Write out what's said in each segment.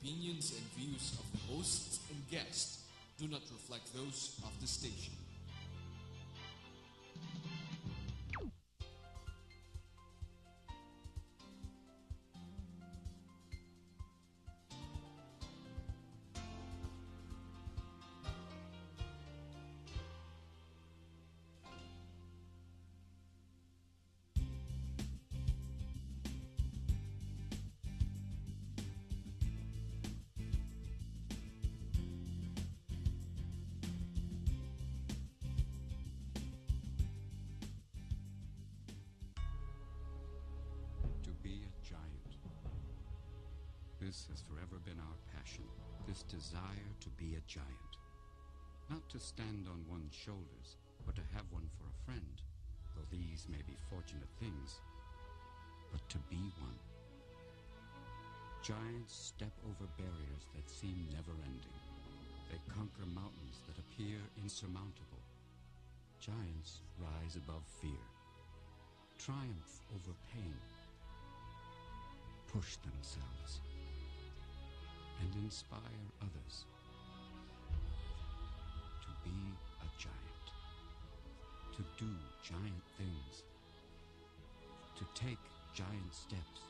opinions and views of the hosts and guests do not reflect those of the station. To be a giant. This has forever been our passion, this desire to be a giant. Not to stand on one's shoulders, but to have one for a friend, though these may be fortunate things, but to be one. Giants step over barriers that seem never-ending. They conquer mountains that appear insurmountable. Giants rise above fear, triumph over pain, push themselves, and inspire others to be a giant, to do giant things, to take giant steps,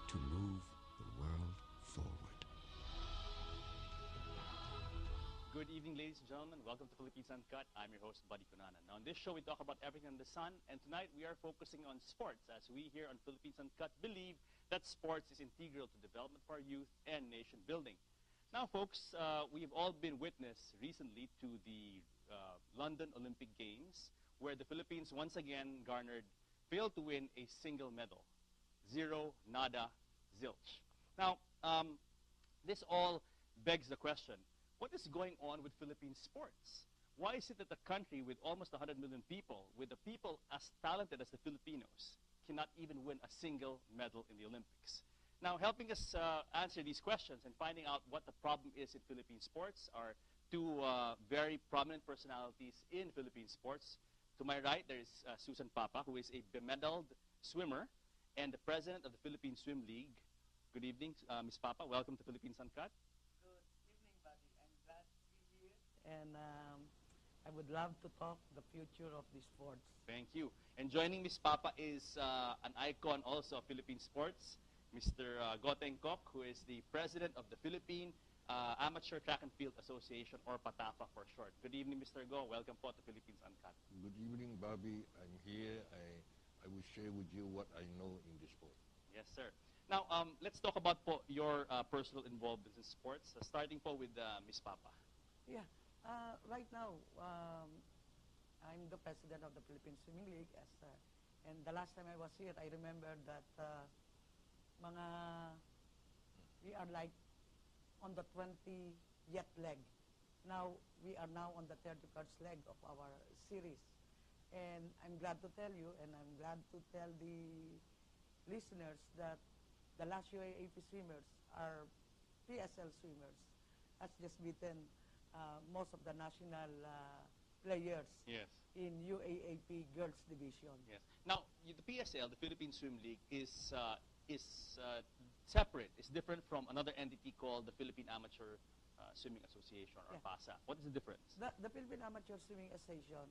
to move the world forward. Good evening, ladies and gentlemen. Welcome to Philippines Uncut. I'm your host, Buddy Cunanan. Now, on this show, we talk about everything under the sun, and tonight we are focusing on sports, as we here on Philippines Uncut believe that sports is integral to development for our youth and nation building. Now, folks, we've all been witness recently to the London Olympic Games, where the Philippines once again failed to win a single medal. Zero, nada, zilch. Now, this all begs the question, what is going on with Philippine sports? Why is it that a country with almost 100 million people, with the people as talented as the Filipinos, cannot even win a single medal in the Olympics? Now, helping us answer these questions and finding out what the problem is in Philippine sports are two very prominent personalities in Philippine sports. To my right, there is Susan Papa, who is a bemedaled swimmer and the president of the Philippine Swim League. Good evening, Ms. Papa. Welcome to Philippines Uncut. Good evening, buddy. I'm glad to be here. And I would love to talk the future of the sports. Thank you. And joining Ms. Papa is an icon also of Philippine sports, Mr. Goteng Kok, who is the president of the Philippine Amateur Track and Field Association, or PATAFA for short. Good evening, Mr. Go. Welcome po to Philippines Uncut. Good evening, Bobby. I'm here. I will share with you what I know in the sport. Yes, sir. Now, let's talk about po your personal involvement in sports, starting po with Ms. Papa. Yeah. Right now, I'm the president of the Philippine Swimming League. And the last time I was here, I remember that we are like on the 20th leg. Now, we are now on the 31st leg of our series. And I'm glad to tell you, and I'm glad to tell the listeners that the last UAAP swimmers are PSL swimmers, has just beaten most of the national players in UAAP girls division. Yes. Now, the PSL, the Philippine Swim League, is separate. It's different from another entity called the Philippine Amateur Swimming Association, or PASA. What is the difference? The Philippine Amateur Swimming Association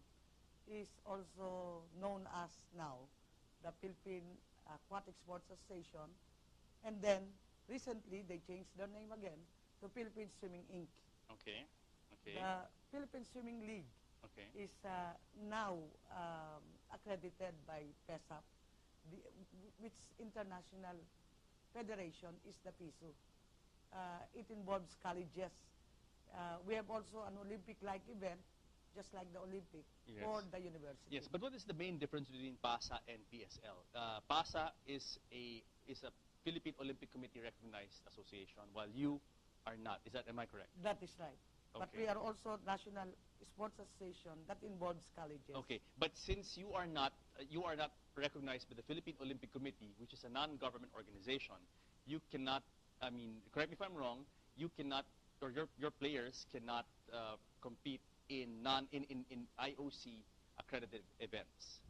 is also known as now the Philippine Aquatic Sports Association, and then recently they changed their name again to Philippine Swimming Inc. Okay. Okay. The Philippine Swimming League is now accredited by PESAP, which international federation is the PISU. It involves colleges. We have also an Olympic-like event, just like the Olympic, for the university. Yes, but what is the main difference between PASA and PSL? PASA is a Philippine Olympic Committee recognized association, while you are not. Am I correct? That is right. Okay. But we are also National Sports Association that involves colleges. Okay, but since you are not recognized by the Philippine Olympic Committee, which is a non-government organization, you cannot. I mean, correct me if I'm wrong. You cannot, or your players cannot compete in IOC accredited events.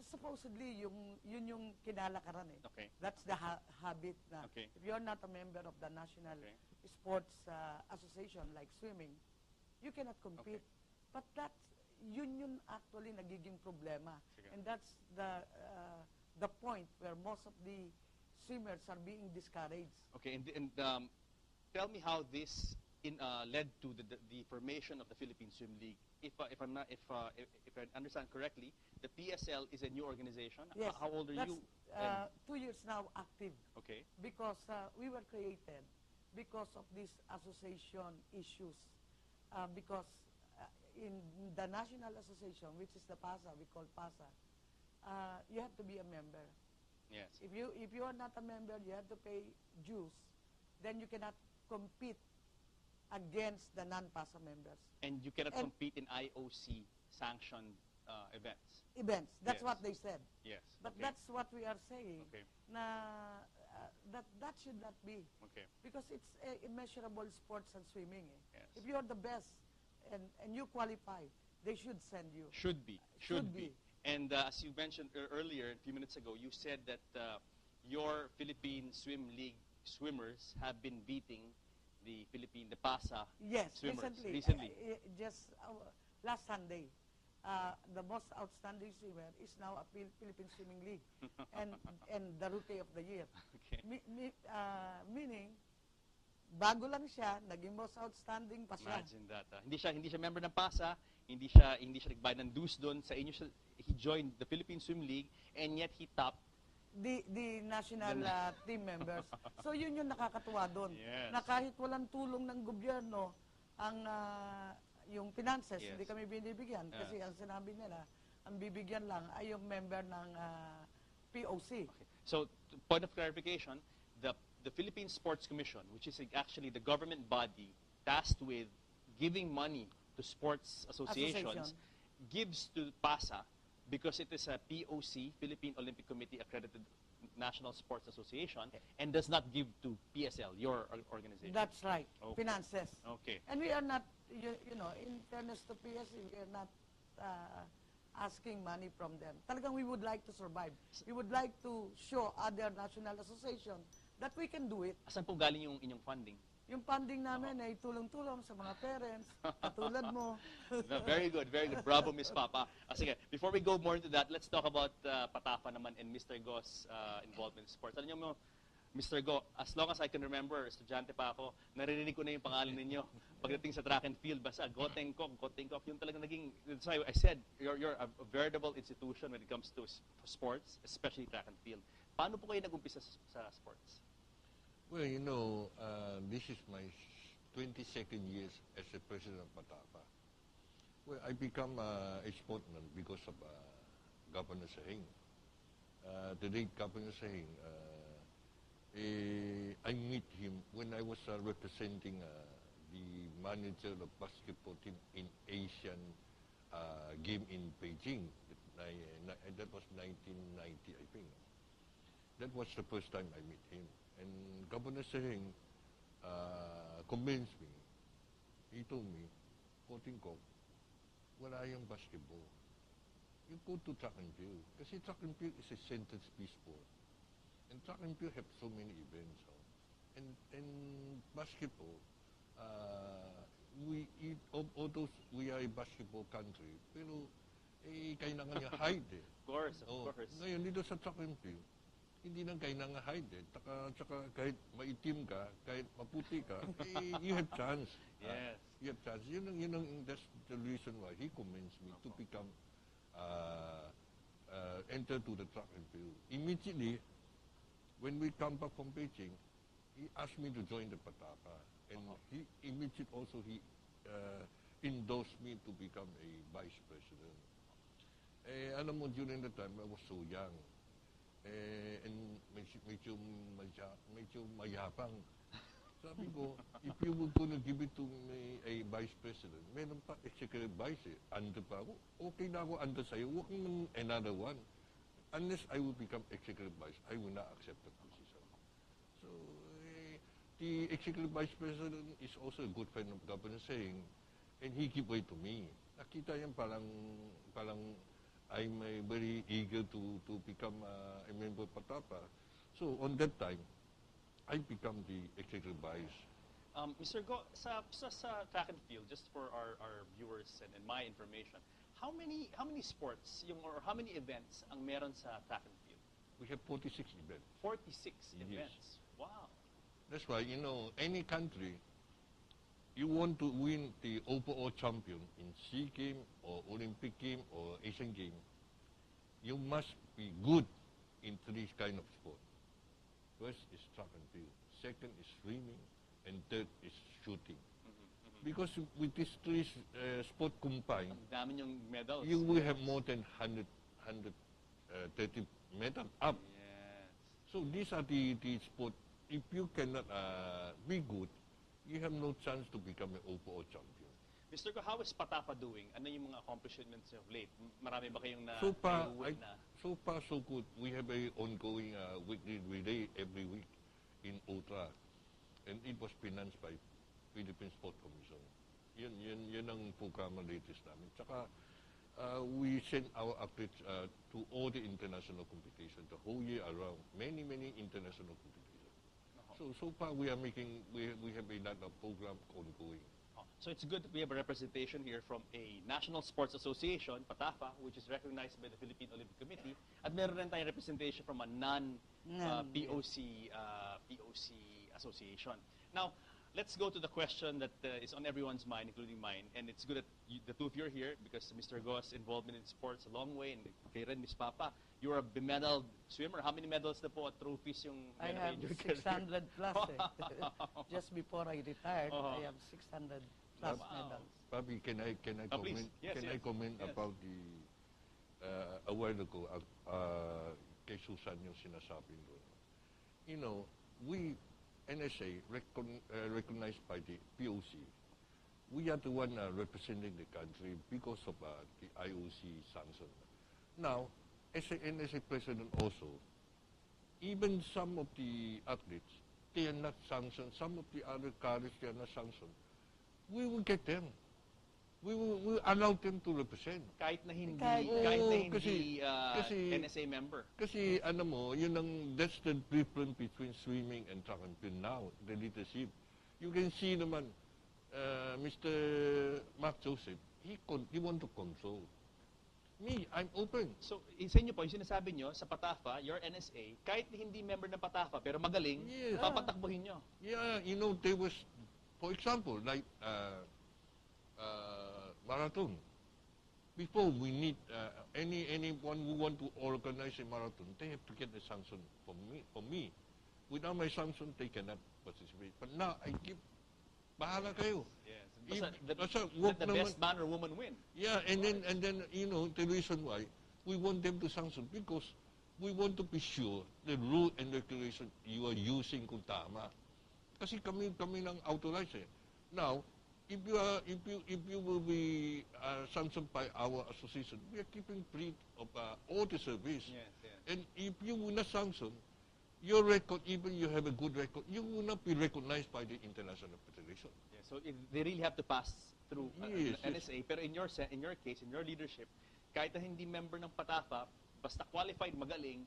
supposedly, yun yung kinalakaran eh. Okay. That's the habit na. Okay. If you're not a member of the National Okay. Sports Association like swimming, you cannot compete. Okay. But yun actually nagiging problema. Sige. And that's the point where most of the swimmers are being discouraged. Okay, and tell me how this led to the formation of the Philippine Swim League. If I understand correctly, the PSL is a new organization. Yes. How old are that's, you? 2 years now active. Okay. Because we were created because of these association issues. Because in the National Association, which is the PASA, we call PASA, you have to be a member. Yes. If you are not a member, you have to pay dues. Then you cannot compete against the non-PASA members. And you cannot compete in IOC sanctioned events. Events. That's Yes. what they said. Yes. But okay. that's what we are saying. Okay. Na that should not be. Okay. Because it's immeasurable sports and swimming. Eh. Yes. If you are the best and you qualify, they should send you. Should be. Should be. And as you mentioned earlier, a few minutes ago, you said that your Philippine Swim League swimmers have been beating the PASA Yes, swimmers. recently. Just last Sunday, the most outstanding swimmer is now a Philippine Swimming League and the Rookie of the Year. Okay. Meaning, bago lang siya, naging most outstanding pa siya. Imagine that. Hindi siya member ng PASA, hindi siya nagbayad ng dues doon sa inyo. He joined the Philippine Swim League and yet he topped The national team members. So yun yung nakakatuwa doon. Yes. Na kahit walang tulong ng gobyerno, yung finances, Yes. hindi kami binibigyan. Kasi ang sinabi nila, ang bibigyan lang ay yung member ng POC. Okay. So, point of clarification, the Philippine Sports Commission, which is actually the government body tasked with giving money to sports associations, gives to PASA because it is a POC, Philippine Olympic Committee accredited National Sports Association, and does not give to PSL, your organization. That's right. Okay. Finances. Okay. And we are not, you know, in fairness to PSC, we are not asking money from them. Talagang we would like to survive. We would like to show other national associations that we can do it. Asan po galing yung inyong funding? Yung funding namin ay tulong-tulong sa mga parents, katulad mo. No, very good, very good. Bravo, Miss Papa. Sige, before we go more into that, let's talk about Patafa naman and Mr. Go's involvement in sports. Alam niyo mo, Mr. Go, as long as I can remember, estudyante pa ako, naririnig ko na yung pangalan ninyo pagdating sa track and field. Basta, Gotengkok, yung talagang naging, that's why I said, you're a veritable institution when it comes to sports, especially track and field. Paano po kayo nag-umpisa sa sports? Well, you know, this is my 22nd year as a president of Patafa. Well, I become a sportsman because of Governor Sahing. Today, Governor Sahing, I meet him when I was representing the manager of basketball team in Asian game in Beijing. That was 1990, I think. That was the first time I met him. And Governor Sahing convinced me. He told me, Kotingkok, wala yung basketball. You go to track and field. Kasi track and field is a sentence-based sport. And track and field have so many events. And basketball, although we are a basketball country, pero kailangan niya hide eh. Of course, of course. Ngayon, dito sa track and field, hindi nang kailangan hide eh. Tsaka kahit maitim ka, kahit maputi ka, you have chance. Yes. You have chance. That's the reason why he convinced me to become, enter to the track and field. Immediately, when we come back from Beijing, he asked me to join the Patafa. And he immediately also, he endorsed me to become a vice president. Alam mo, during the time, I was so young. And medyo mayabang. Sabi ko, if you were going to give it to me a vice president, meron pa executive vice eh. Under pa ako. Okay na ako under sa'yo. Huwag naman another one. Unless I will become executive vice, I will not accept the position. So, the executive vice president is also a good friend of Governor Sahing, and he give way to me. Nakita yan parang I'm very eager to become a member of Patapa. So on that time, I become the executive vice. Mr. Go, sa track and field, just for our viewers and my information, how many sports or how many events ang meron sa track and field? We have 46 events. 46 Yes. events. Wow. That's why, you know, any country, you want to win the overall champion in SEA Games or Olympic Game or Asian Game, you must be good in three kind of sport. First is track and field. Second is swimming. And third is shooting. Because with these three sport combined, Ang dami niyong medals. you will have more than 130 medals up. Yes. So these are the sport. If you cannot be good, you have no chance to become an overall champion. Mr. Go, how is Patapa doing? Ano yung mga accomplishments of late? Marami ba kayong So far, naiuwi na? so far so good. We have a ongoing weekly relay every week in Ultra. And it was financed by Philippine Sport Commission. Yun ang programa latest namin. Tsaka, we send our athletes to all the international competitions the whole year around. Many international competitions. So far we are making, we have a lot of program ongoing. So it's good that we have a representation here from a National Sports Association, PATAFA, which is recognized by the Philippine Olympic Committee, at meron rin tayong representation from a non-POC association. Now, let's go to the question that is on everyone's mind, including mine, and it's good that the two of you are here because Mr. Go's involvement in sports a long way, and kay rin, Miss Papa, you're a bemedaled swimmer. How many medals na po at trophies yung I have 600 plus. Just before I retired, I have 600 plus medals. Papi, can I comment? Please. Yes, I comment about the a while ago kay Susan yung sinasabi doon. You know, we NSA recognized by the POC. We are the one representing the country because of the IOC sanction. Now, as a NSA president also, even some of the athletes, they are not sanctioned. Some of the other cadets, they are not sanctioned. We will get them. We will allow them to represent. Kahit na hindi, kasi NSA member. Kasi ano mo, that's the difference between swimming and track and field now, the leadership. You can see naman, Mr. Mark Joseph, he want to control. Me, I'm open. So, sa inyo po, yung sinasabi nyo, sa PATAFA, your NSA, kahit hindi member ng PATAFA, pero magaling, Yes. papatakbuhin nyo. Yeah, you know, there was, for example, like marathon. Before we need anyone who want to organize a marathon, they have to get a sanction from me. Without my sanction, they cannot participate. But now I give, bahala kayo. Yes. Let the best man or woman win. Yeah, and then you know the reason why we want them to sanction because we want to be sure the rule and regulation you are using kung tama. Kasi kami lang authorized eh. Now, if you will be sanctioned by our association, we are keeping free of all the service. Yes. And if you will not sanction, your record, even you have a good record, you will not be recognized by the international federation. Yeah, so they really have to pass through Yes, NSA. Pero in your case, in your leadership, kahit na hindi member ng PATAFA, basta qualified, magaling,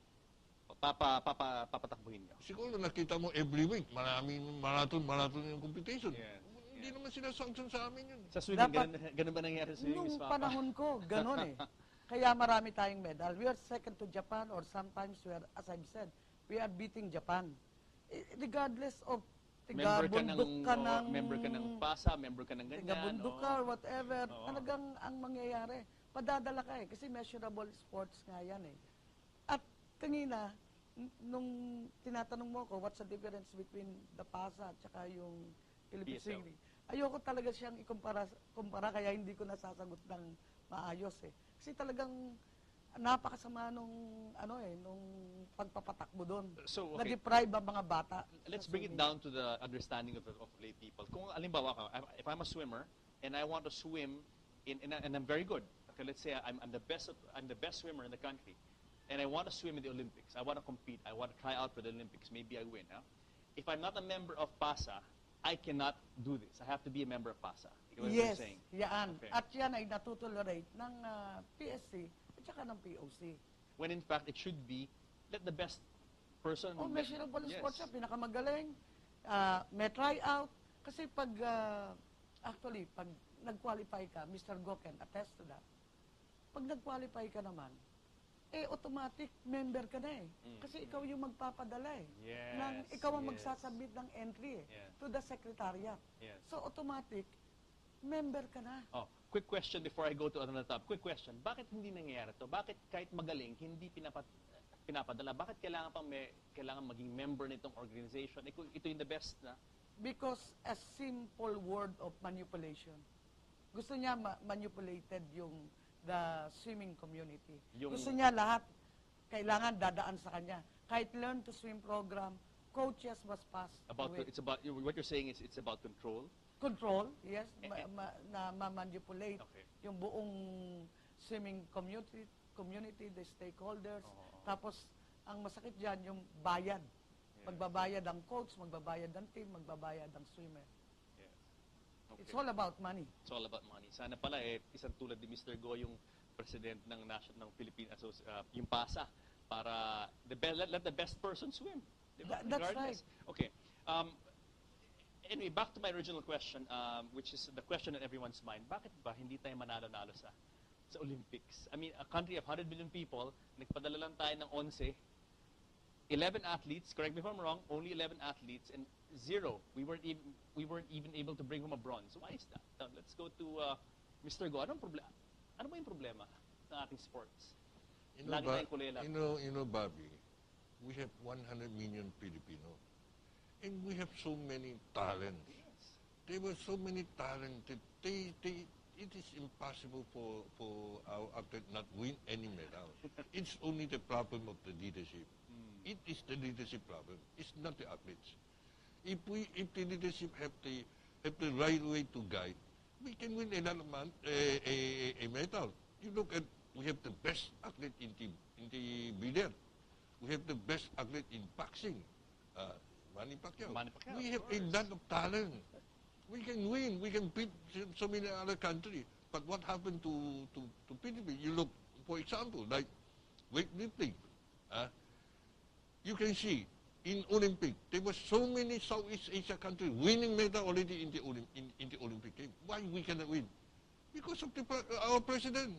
papatakbuhin nyo. Siguro nakita mo every week, maraming marathon yung competition. Yes. Hindi naman sila sanction sa amin yun. Sa swimming, Dapat- ganun ba nangyari sa swimming, Miss Nung Papa? panahon ko, ganun eh. Kaya marami tayong medal. We are second to Japan or sometimes we are, as I've said, we are beating Japan. Regardless of member ka ng member PASA, member ka ng ganyan. bundok ka or whatever, Oo. talagang ang mangyayari, padadala ka eh. Kasi measurable sports nga yan eh. At kanina, nung tinatanong mo ko, what's the difference between the PASA at saka yung Philippine PSL. Swimming? Ayoko talaga siyang kumpara kaya hindi ko nasasagot ng maayos eh. Kasi talagang napakasama nung pagpapatakbo doon. So, okay. Na-deprive ang mga bata. Let's sa bring it swimming. down to the understanding of lay people. Kung alimbawa ka, if I'm a swimmer and I want to swim and I'm very good. Okay, let's say I'm the best swimmer in the country and I want to swim in the Olympics. I want to compete. I want to try out for the Olympics. Maybe I win. Huh? If I'm not a member of PASA, I cannot do this. I have to be a member of PASA. You know what I'm Yes, saying? yan. Okay. At yan ay natutolerate ng PSC at tsaka ng POC. When in fact, it should be, let the best person... Oh, measurable Yes. sports siya, pinakamagaling. May tryout. Kasi pag, actually, pag nag-qualify ka, Mr. Go can attest to that. Pag nag-qualify ka naman, automatic member ka na eh. Kasi ikaw yung magpapadala eh. Yes, Ikaw ang yes. magsasubmit ng entry eh, Yes. to the secretariat. Yes. So, automatic, member ka na. Oh, quick question before I go to another topic. Quick question. Bakit hindi nangyayari to? Bakit kahit magaling, hindi pinapadala? Bakit kailangan maging member nitong organization? Ito yung the best na? Because a simple word of manipulation. Gusto niya manipulated yung the swimming community. Gusto niya lahat, kailangan dadaan sa kanya. Kahit learn to swim program, coaches was passed away. What you're saying is it's about control? Control, yes, na ma-manipulate Okay. yung buong swimming community, the stakeholders. Tapos, ang masakit dyan, yung bayad. Magbabayad ang coach, magbabayad ang team, magbabayad ang swimmer. Yes. Okay. It's all about money. It's all about money. Sana pala isang tulad ni Mr. Go yung president ng Philippine yung PASA para let the best person swim. Diba? That's Regardless. Okay. Anyway, back to my original question, which is the question on everyone's mind. Bakit ba hindi tayo manalo-nalo sa Olympics? I mean, a country of 100 million people, nagpadala lang tayo ng 11 athletes, correct me if I'm wrong, only 11 athletes and 0. We weren't even able to bring home a bronze. Why is that? Let's go to Mr. Go. Ano ba yung problema ng ating sports? Lagi tayong kulela. You know, Bobby, we have 100 million Filipino. And we have so many talents. Yes. There were so many talented. It is impossible for our athlete not win any medal. It's only the problem of the leadership. It is the leadership problem. It's not the athletes. If the leadership have the right way to guide, we can win a medal. You look at, we have the best athlete in the billiard. We have the best athlete in boxing. Manny Pacquiao. We have a lot of talent. We can win. We can beat so many other countries. But what happened to Philippines? You look, for example, like weightlifting. You can see in Olympic there were so many Southeast Asia countries winning medal already in the Olympic game. Why we cannot win? Because of our president.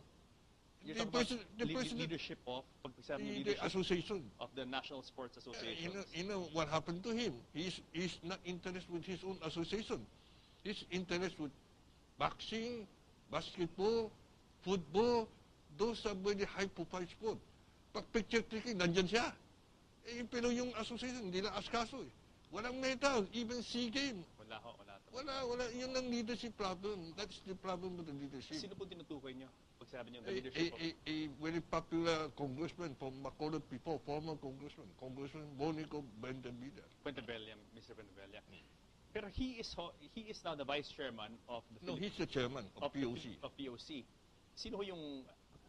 You're talking about leadership of the association of the National Sports Association. You know what happened to him? He's not interested with his own association. He's interested with boxing, basketball, football. Those are very high-profile sports. Pag picture taking, nandyan siya. Pero yung association, hindi na askaso eh. Walang medal, even SEA Games. Wala. Yun ang leadership problem. That's the problem with the leadership. Sino po tinutukoy niyo? Pag sabi niyo, the leadership a very popular congressman from Bacolod before, former congressman, Congressman Bonico Bendabida. Mr. Pentebella. Pero he is now the vice chairman of the No, he's the chairman of POC. Of POC. Sino ho yung...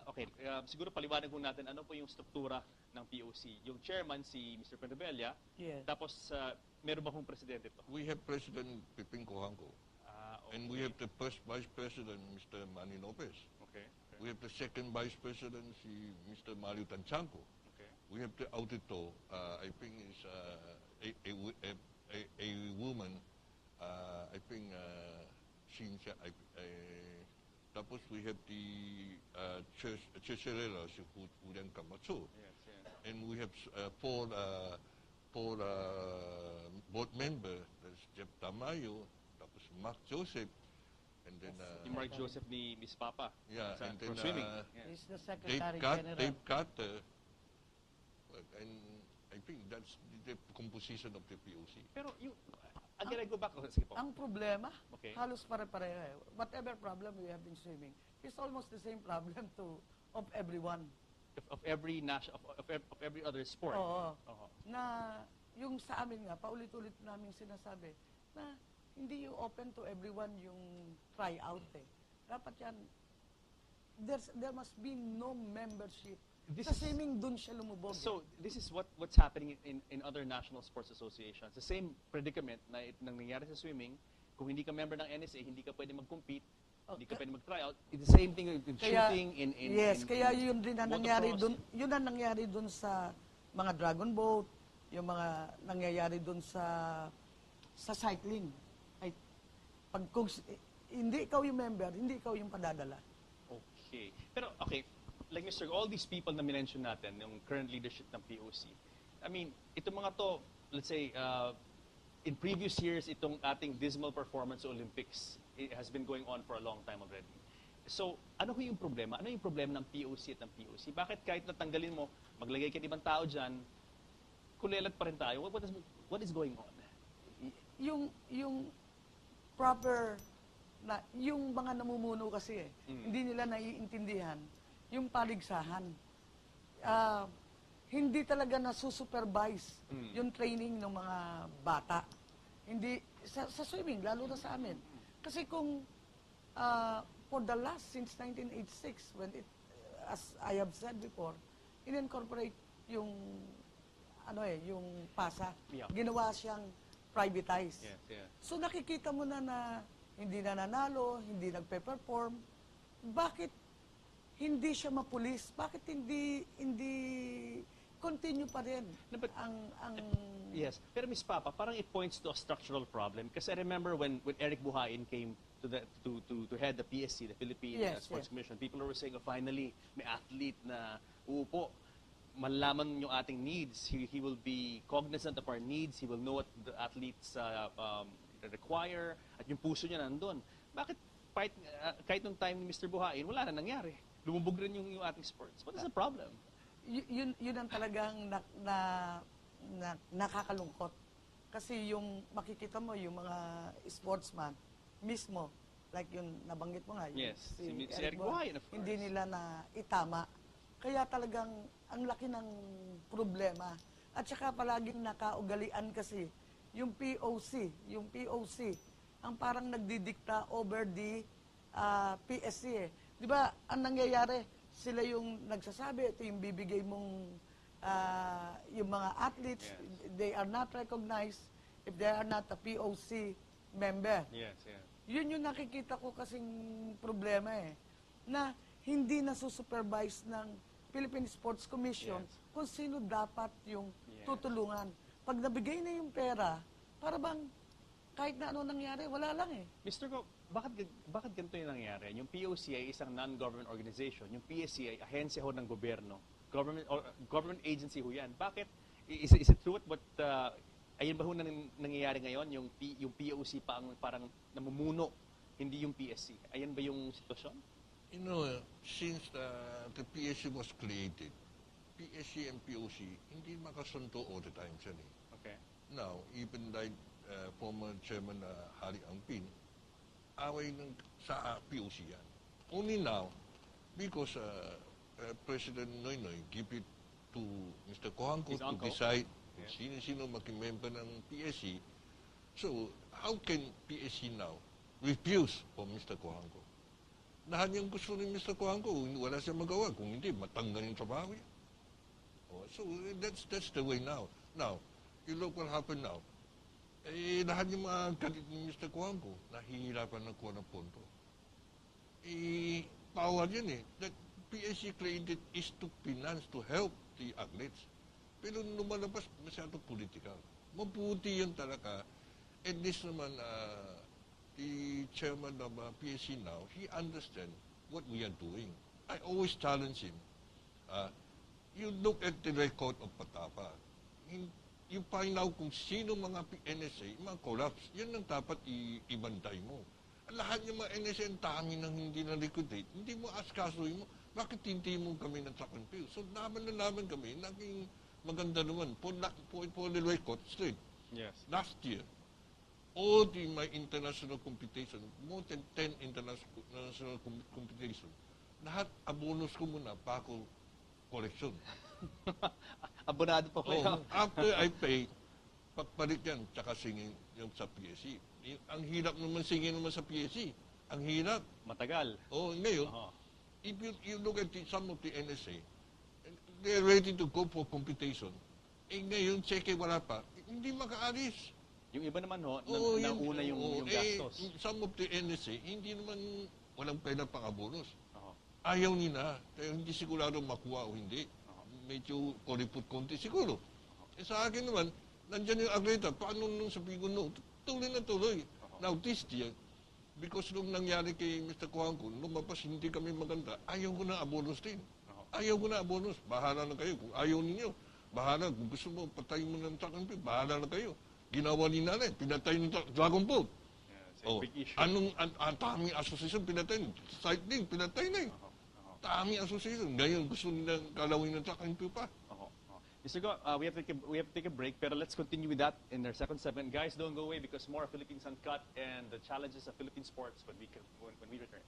Okay, siguro paliwanag po natin ano po yung struktura ng POC. Yung chairman si Mr. Pentebella. Yes. Tapos meron ba kong presidente ito? We have President Piping Cojanco. Okay. And we have the first vice president, Mr. Manny Lopez. Okay. We have the second vice president, si Mr. Mario Tanchanco. Okay. We have the auditor, I think is a woman, I think Cynthia, tapos we have the treasurer, si Julian Camacho. Yes. And we have four board members. There's Jeff Tamayo, tapos Mark Joseph, and then Yung Mark Joseph ni Miss Papa. yeah, and then for swimming. He's the Dave Secretary General. Dave Carter, and I think that's the composition of the POC. Pero yung again, I go back. Sige po. Ang problema, Okay. halos pare-pareho. Whatever problem we have in swimming, it's almost the same problem of everyone. Of every of every other sport. Oo. Oo. Na yung sa amin nga, paulit-ulit namin sinasabi, na hindi yung open to everyone yung tryout eh. Dapat yan, there must be no membership. Sa swimming, dun siya lumubog. So this is what's happening in other national sports associations. The same predicament na nangyayari sa swimming. Kung hindi ka member ng NSA, hindi ka pwede mag-compete. Hindi ka pwede mag-tryout. It's the same thing in Kaya, shooting, in yes, kaya yun din ang nangyari motocross. dun, yun ang nangyari dun sa mga dragon boat, yung mga nangyayari dun sa cycling. Ay, pag kung hindi ikaw yung member, hindi ikaw yung padadala. Okay. Pero, okay, like Mr. All these people na minention natin, yung current leadership ng POC, I mean, itong mga to, let's say, in previous years, itong ating dismal performance sa Olympics, it has been going on for a long time already. So, ano yung problema? Ano yung problema ng POC at ng POC? Bakit kahit natanggalin mo, maglagay ka ng ibang tao dyan, kulelat pa rin tayo? What is going on? Yung proper na yung mga namumuno kasi hindi nila naiintindihan yung paligsahan. Hindi talaga nasusupervise yung training ng mga bata. Hindi sa swimming, lalo na sa amin. Kasi kung for the last since 1986 when it as I have said before, in-incorporate yung yung PASA. Yeah. Ginawa siyang privatized. Yes, yeah. So nakikita mo na hindi na nanalo, hindi nagpe-perform. Bakit hindi siya mapulis? Bakit hindi continue pa rin ang Yes. Pero Ms. Papa, parang it points to a structural problem. Kasi I remember when Eric Buhain came to head the PSC, the Philippine Sports Commission, people were saying, oh, finally, may athlete na uupo. Malaman yung ating needs. He will be cognizant of our needs. He will know what the athletes require. At yung puso niya nandun. Bakit kahit nung time ni Mr. Buhain, wala na nangyari? Lumubog rin yung ating sports. What is the problem? Yun ang talagang nakakalungkot. Kasi yung makikita mo, yung mga sportsman mismo, like yung nabanggit mo nga, Yes, si si Eric Buhain, of course. hindi nila na itama. Kaya talagang ang laki ng problema. At saka palaging nakaugalian kasi yung POC, ang parang nagdidikta over the PSC. Di ba, ang nangyayari, sila yung nagsasabi, ito yung bibigay mong yung mga athletes, they are not recognized if they are not a POC member. Yes, yeah. Yun yung nakikita ko kasing problema na hindi nasusupervise ng Philippine Sports Commission kung sino dapat yung tutulungan. Pag nabigay na yung pera, para bang kahit na ano nangyari, wala lang Mr. Go, bakit ganito yung nangyari? Yung POC ay isang non-government organization. Yung PSC ay ahensya ho ng gobyerno. Government agency ho yan. Bakit? Is it true what ayun ba ho nangyayari ngayon? Yung POC pa ang parang namumuno, hindi yung PSC. Ayan ba yung sitwasyon? You know, since the PSC was created, PSC and POC hindi makasunto all the time siya Okay. Now, even like former Chairman Harry Angpin, away sa POC yan. Only now, because President Noynoy give it to Mr. Coangco to decide kung sino maging-member ng PSC. So, how can PSC now refuse for Mr. Coangco? Lahat yung gusto ni Mr. Coangco, wala siya magawa. Kung hindi, matanggal yung trabaho yan. So, that's the way now. Now, you look what happened now. Lahat yung mga galit ni Mr. Coangco, nahihirapan ng kuha ng punto. Power yan That PSC created is to finance, to help the athletes. Pero lumalabas, masyado political. Mabuti yan talaga. At least naman, the chairman of PSC now, he understands what we are doing. I always challenge him. You look at the record of Patapa. You find out kung sino mga NSA, mga collapse. Yan ang dapat ibantay mo. Lahat yung mga NSA ang dami nang hindi na-liquidate. Hindi mo askasuhin mo. Bakit hindi mo kami ng track and field? So, laban kami. Naging maganda naman. For the record, straight. Yes. Last year, all my international competition, more than 10 international competition, lahat abonus ko muna, Paco collection. Abonado pa kayo. After I pay, papalit yan, tsaka singin yung sa PSC. Ang hirap naman singin naman sa PSC. Ang hirap. Matagal. Ngayon, if you look at some of the NSA, they're ready to go for competition. Ngayon, cheque wala pa. Hindi makaalis. Yung iba naman nauna yung gastos. Some of the NSA, hindi naman walang pera pang bonus. Oo. Ayaw nila, kaya hindi sigurado makuha o hindi. Medyo koripot konti siguro. Sa akin naman, nandiyan yung agleta, paano nung sabi ko, no, tuloy na tuloy. Now this year, because nung nangyari kay Mr. Kuangko, lumabas hindi kami maganda, ayaw ko na abonos din. Ayaw ko na abonos, bahala na kayo. Kung ayaw ninyo, bahala. Kung gusto mo, patayin mo ng track and field, bahala na kayo. Ginawa ni nanay, pinatay ng Dragon Boat. Big issue. Ang daming association pinatay, cycling, pinatay na daming association. Ngayon, gusto nila kalawin ng track and field pa. Mr. Go, we have to take a break, but let's continue with that in our second segment. Guys, don't go away because more Philippines Uncut and the challenges of Philippine sports when we return.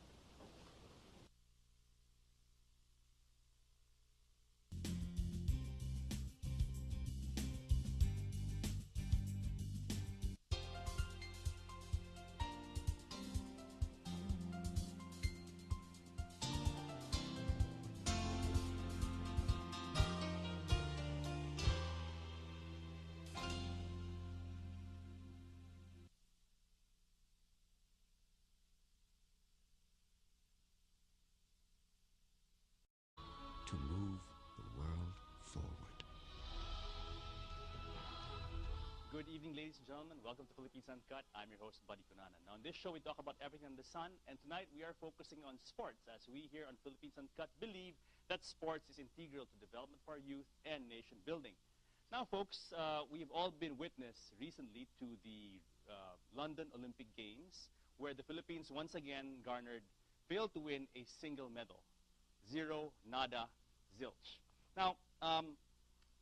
To move the world forward. Good evening, ladies and gentlemen. Welcome to Philippines Uncut. I'm your host, Buddy Kunana. Now, in this show, we talk about everything under the sun, and tonight we are focusing on sports, as we here on Philippines Uncut believe that sports is integral to development for our youth and nation building. Now, folks, we've all been witness recently to the London Olympic Games, where the Philippines once again failed to win a single medal. Zero, nada, zilch. Now,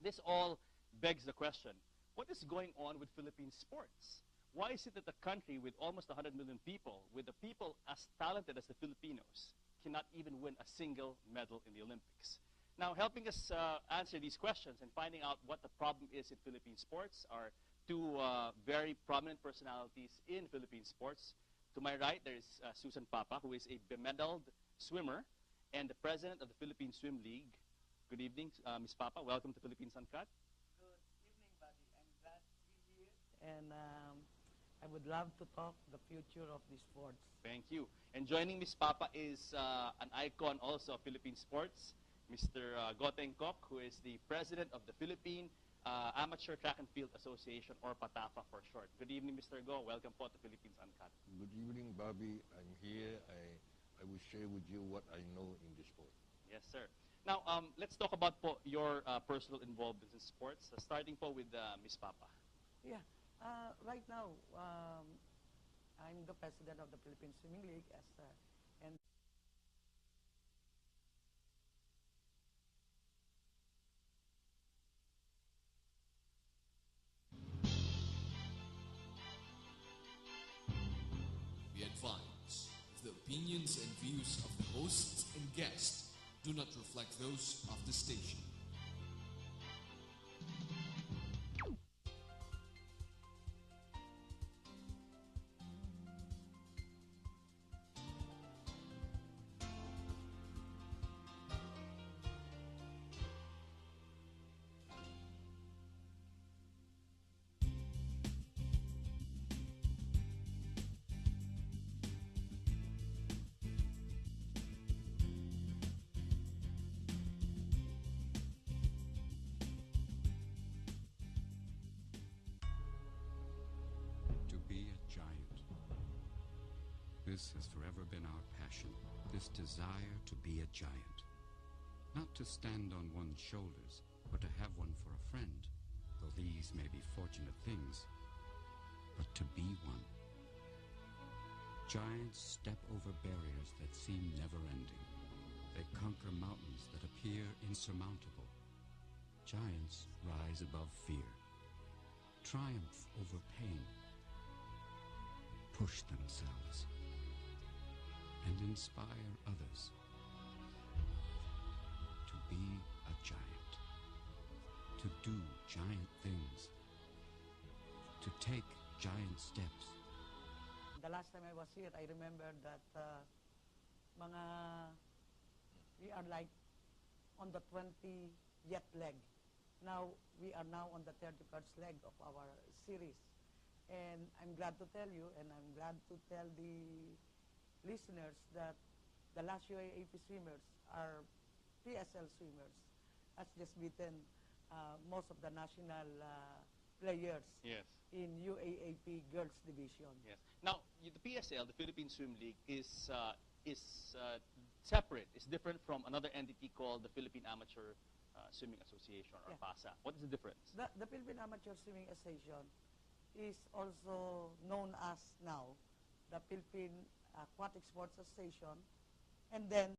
this all begs the question, what is going on with Philippine sports? Why is it that a country with almost 100 million people, with the people as talented as the Filipinos, cannot even win a single medal in the Olympics? Now, helping us answer these questions and finding out what the problem is in Philippine sports are two very prominent personalities in Philippine sports. To my right, there is Susan Papa, who is a bemedaled swimmer and the president of the Philippine Swim League. Good evening, Ms. Papa. Welcome to Philippines Uncut. Good evening, buddy. I'm glad to be here. And I would love to talk the future of the sports. Thank you. And joining Ms. Papa is an icon also of Philippine sports, Mr. Goteng Kok, who is the president of the Philippine Amateur Track and Field Association, or PATAFA for short. Good evening, Mr. Go. Welcome po to Philippines Uncut. Good evening, Bobby. I'm here. I will share with you what I know in the sport. Yes, sir. Now, let's talk about your personal involvement in sports, starting with Ms. Papa. Yeah. Right now, I'm the president of the Philippine Swimming League, and We advise if the opinions and views of the hosts and guests do not reflect those of the station. To be a giant. This has forever been our passion, this desire to be a giant. Not to stand on one's shoulders, but to have one for a friend, though these may be fortunate things, but to be one. Giants step over barriers that seem never-ending. They conquer mountains that appear insurmountable. Giants rise above fear, triumph over pain, push themselves, and inspire others to be a giant, to do giant things, to take giant steps. the last time I was here, I remember that we are like on the 20th leg. Now, we are now on the 31st leg of our series. And I'm glad to tell you, and I'm glad to tell the listeners that the last UAAP swimmers are PSL swimmers, has just beaten most of the national players Yes. in UAAP girls division. Yes. Now, the PSL, the Philippine Swim League, is separate. It's different from another entity called the Philippine Amateur Swimming Association, or Yeah. PASA. What is the difference? The Philippine Amateur Swimming Association is also known as now the Philippine Aquatic Sports Association, and then